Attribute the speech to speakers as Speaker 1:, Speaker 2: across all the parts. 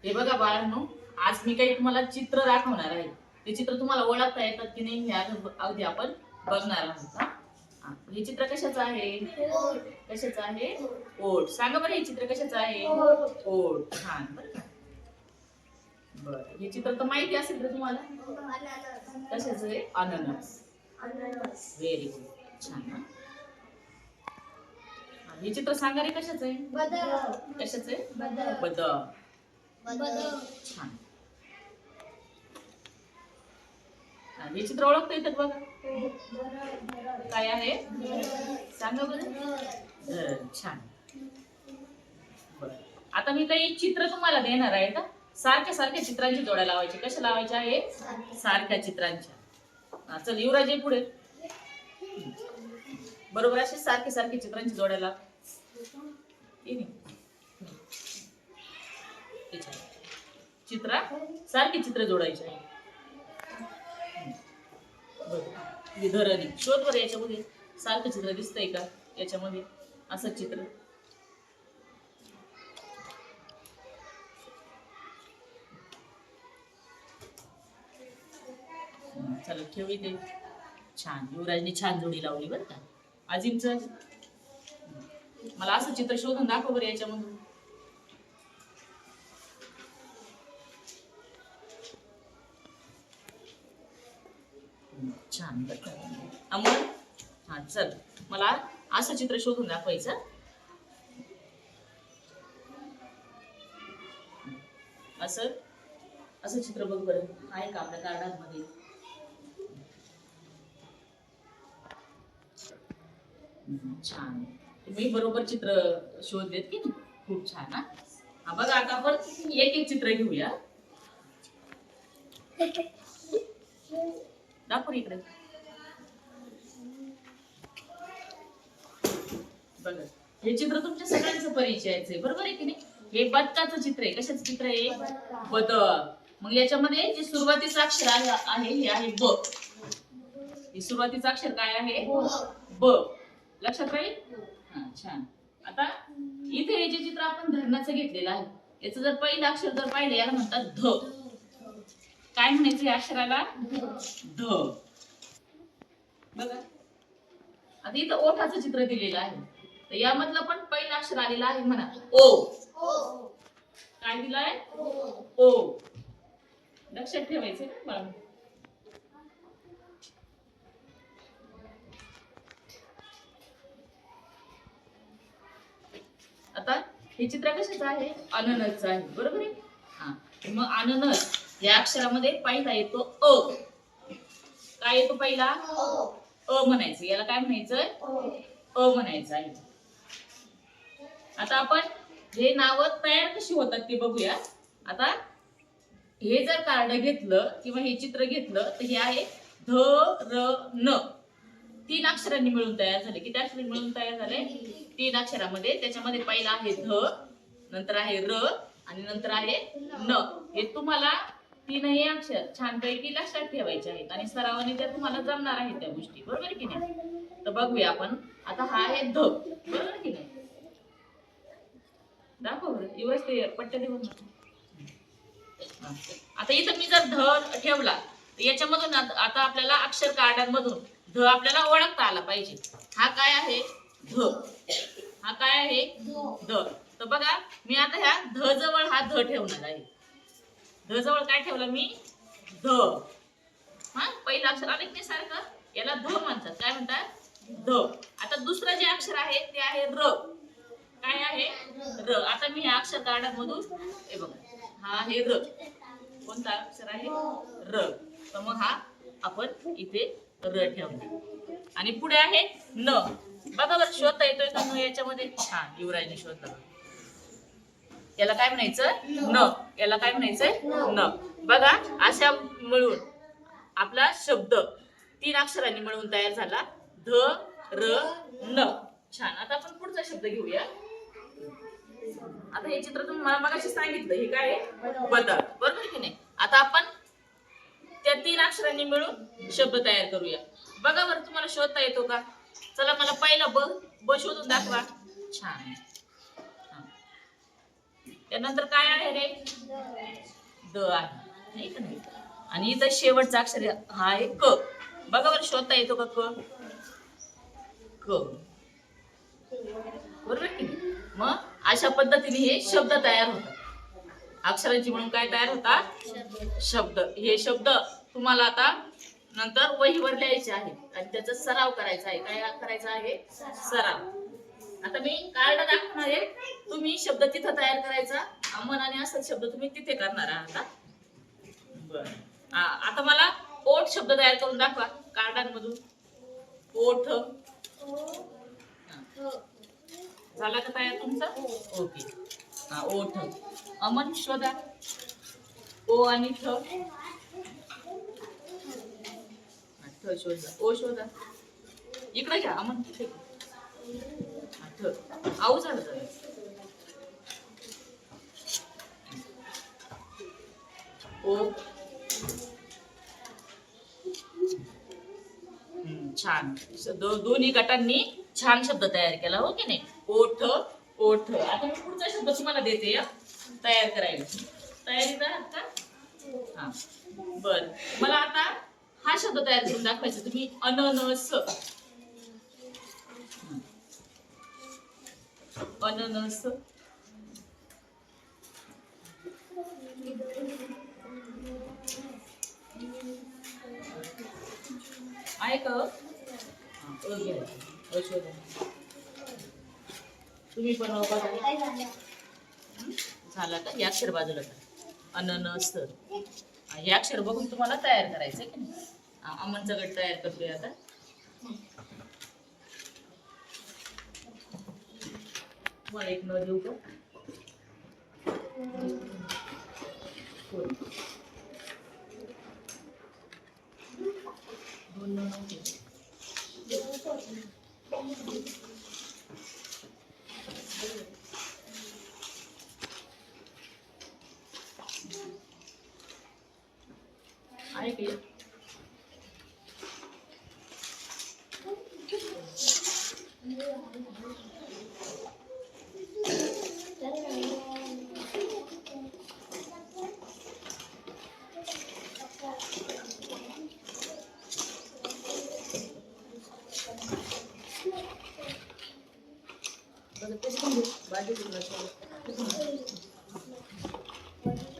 Speaker 1: हे बघा बाळांनो, आज मी काही तुम्हाला चित्र दाखवणार आहे. ते चित्र तुम्हाला ओळखता येतात की नाही हे अगदी आपण बघणार आहोत. हा, हे चित्र कशाचं आहे? कशाचं आहे? ओठ. सांगा बरं हे चित्र कशाचं आहे? ओठ. छान बरं का. बरं, हे चित्र तर माहिती असेल तर तुम्हाला. कशाचं आहे? अननस. Very good. छान ना. हे चित्र सांगा रे कशाचं आहे? कशाचं आहे? बदक. छान. हे चित्र ओळखता येतात बघा. काय आहे? सांगा बरं. धरण. छान. बरं, आता मी काही चित्र तुम्हाला देणार आहे का? सारख्या सारख्या चित्रांची जोड्या लावायची. कशा लावायच्या आहे? सारख्या चित्रांच्या. चल युवराज ये पुढे. बरोबर असे सारखे सारखे चित्रांची जोड्या लाव. चित्र सारखे चित्र जोडायचे आहे. धरण शोध बरं याच्यामध्ये सारखं चित्र दिसतंय का? याच्यामध्ये असं चित्र. चला ठेव इथे. छान, युवराजने छान जोडी लावली बरं का. अजिमच मला असं चित्र शोधून दाखव बरं याच्यामधून. छान बरं का. अमर, हा चल मला असं चित्र शोधून दाखवायचं. असं असं चित्र बघ बरं, आहे का आपल्या कार्डामध्ये? छान, तुम्ही बरोबर चित्र शोधलेत की नाही? खूप छान. हा बघा, आता आपण एक एक चित्र घेऊया. दाखव इकडे. बघा, हे चित्र तुमच्या सगळ्यांचं परिचयाचं आहे, बरोबर आहे की नाही? हे बदकाचं चित्र आहे. कशाचं चित्र आहे? बदक. मग याच्यामध्ये जे सुरुवातीचं अक्षर आहे हे आहे ब. हे सुरुवातीचं अक्षर काय आहे? ब. लक्षात राहील? हा छान. आता इथे हे जे चित्र आपण धरणाचं घेतलेलं आहे, याचं जर पहिलं अक्षर जर पाहिलं याला म्हणतात ध. काय म्हणायचं या अक्षराला? ध. बघा, आता इथं ओठाचं चित्र दिलेलं आहे, तर यामधलं पण पहिलं अक्षर आलेलं आहे म्हणा ओ. काय दिलंय? ओ. लक्षात ठेवायचं ना. आता हे चित्र कशाचं आहे? अननसचं आहे, बरोबर आहे. हा, मग अननस या अक्षरामध्ये पहिला येतो अ. काय येतो पहिला? अ म्हणायचं. याला काय म्हणायचं? अ म्हणायचं आहे. आता आपण हे नाव तयार कशी होतात ते बघूया. आता हे जर कार्ड घेतलं किंवा हे चित्र घेतलं तर हे आहे ध र न. 3 अक्षरांनी मिळून तयार झाले. किती अक्षरांनी मिळून तयार झाले? 3 अक्षरामध्ये. त्याच्यामध्ये पहिला आहे ध, नंतर आहे र आणि नंतर आहे न. हे तुम्हाला 3ही अक्षर छानपैकी लक्षात ठेवायचे आहेत आणि सरावाने त्या तुम्हाला जमणार आहेत त्या गोष्टी, बरोबर की नाही? तर बघूया आपण. आता हा आहे ध, बरोबर की नाही? दाखव बरं, एवढंच ते पट्ट्या देऊन. आता इथं मी जर ध ठेवला तर याच्यामधून आता आपल्याला अक्षर कार्डांमधून ध आपल्याला ओळखता आला पाहिजे. हा काय आहे? ध. हा काय आहे? ध. तर बघा, मी आता ह्या ध जवळ हा ध ठेवणार आहे. ध जवळ काय ठेवलं मी? ध. हा, पहिलं अक्षर आलं की सारखं, याला ध म्हणतात. काय म्हणतात? ध. आता दुसरं जे अक्षर आहे ते आहे र. काय आहे? र. आता मी ह्या अक्षर कार्डामधून हे बघा, हा आहे र. कोणता अक्षर आहे? र. तर मग हा आपण इथे र ठेवला आणि पुढे आहे न. बघा बरं, शोधता येतोय का न याच्यामध्ये? छान, युवराजने शोधला. याला काय म्हणायचं? न. याला काय म्हणायचंय? न. बघा, अशा मिळून आपला शब्द 3 अक्षरांनी मिळून तयार झाला. ध र न. छान. आता आपण पुढचा शब्द घेऊया. आता हे चित्र तुम्ही मला मगाशी सांगितलं, हे काय आहे? बदक, बरोबर की नाही? आता आपण त्या 3 अक्षरांनी मिळून शब्द तयार करूया. बघा बरं, तुम्हाला शोधता येतो का? चला मला पहिला ब शोधून दाखवा. छान. त्यानंतर काय आहे रे? द आहे, नाही का नाही? आणि इथं शेवटचा अक्षर हा आहे क. बघा बरं, शोधता येतो का क? क, बरोबर की नाही? मग अशा पद्धतीने हे शब्द तयार होतात. अक्षरांची म्हणून काय तयार होतात? शब्द. हे शब्द तुम्हाला आता नंतर वहीवर लिहायचे आहेत आणि त्याचा सराव करायचा आहे. काय करायचा आहे? सराव. आता मी कार्ड दाखवणार आहे, तुम्ही शब्द तिथं तयार करायचा. अमन आणि असं शब्द तुम्ही तिथे करणार आहात. बर, आता मला ओठ शब्द तयार करून दाखवा कार्डांमधून. ओठ झाला का तयार तुमचा? ओके. हा, ओठ. अमन शोधा. ओ आणि ठ. ठ शोधा. ओ शोधा. इकडे घ्या अमन. ठ. आऊ झालं तर ओ. छान. दोन्ही गटांनी छान शब्द तयार केला, हो की नाही? ओठ, ओठ. आता मी पुढचा शब्द तुम्हाला देते तयार करायला. तयारी आहात का? हा, बर. मला आता हा शब्द तयार करून दाखवायचा. तुम्ही अननस. अननस. आहे का? तुम्ही पण झाला का? हे अक्षर बाजूला करा. अननस. हे अक्षर बघून तुम्हाला तयार करायचं की नाही? अमनचा गट तयार करतोय आता. तुम्हाला एक न देऊ का? दोन न आहे की?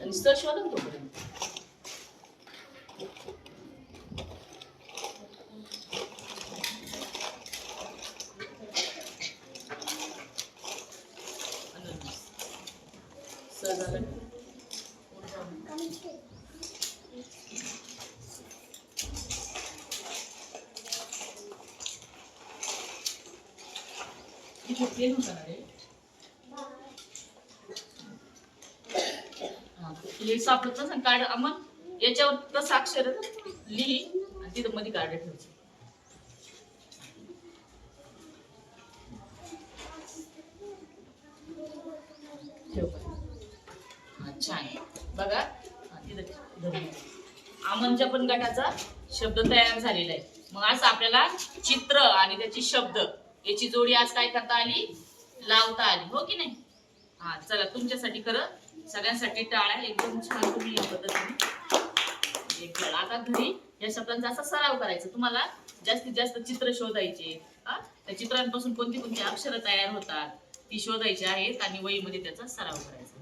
Speaker 1: आणि सर शोधा तोपर्यंत. सर झालं. प्लेन होता ना रे? प्लेट सापडत नसेल कार्ड अमन, याच्यावर तसं अक्षर लिही आणि तिथं मध्ये कार्ड ठेवायचं. छान. बघा तिथं अमनच्या पण गटाचा शब्द तयार झालेला आहे. मग असं आपल्याला चित्र आणि त्याची शब्द याची जोडी आज काय करता आली? लावता आली, हो की नाही? हा, चला तुमच्यासाठी खरं सगळ्यांसाठी टाळ्या. एकदम छान तुम्ही या पद्धतीने एक धड. आता घरी या शब्दांचा असा सराव करायचा. तुम्हाला जास्तीत जास्त चित्र शोधायचे. त्या चित्रांपासून कोणती कोणती अक्षरं तयार होतात ती शोधायची आहेत आणि वहीमध्ये त्याचा सराव करायचा.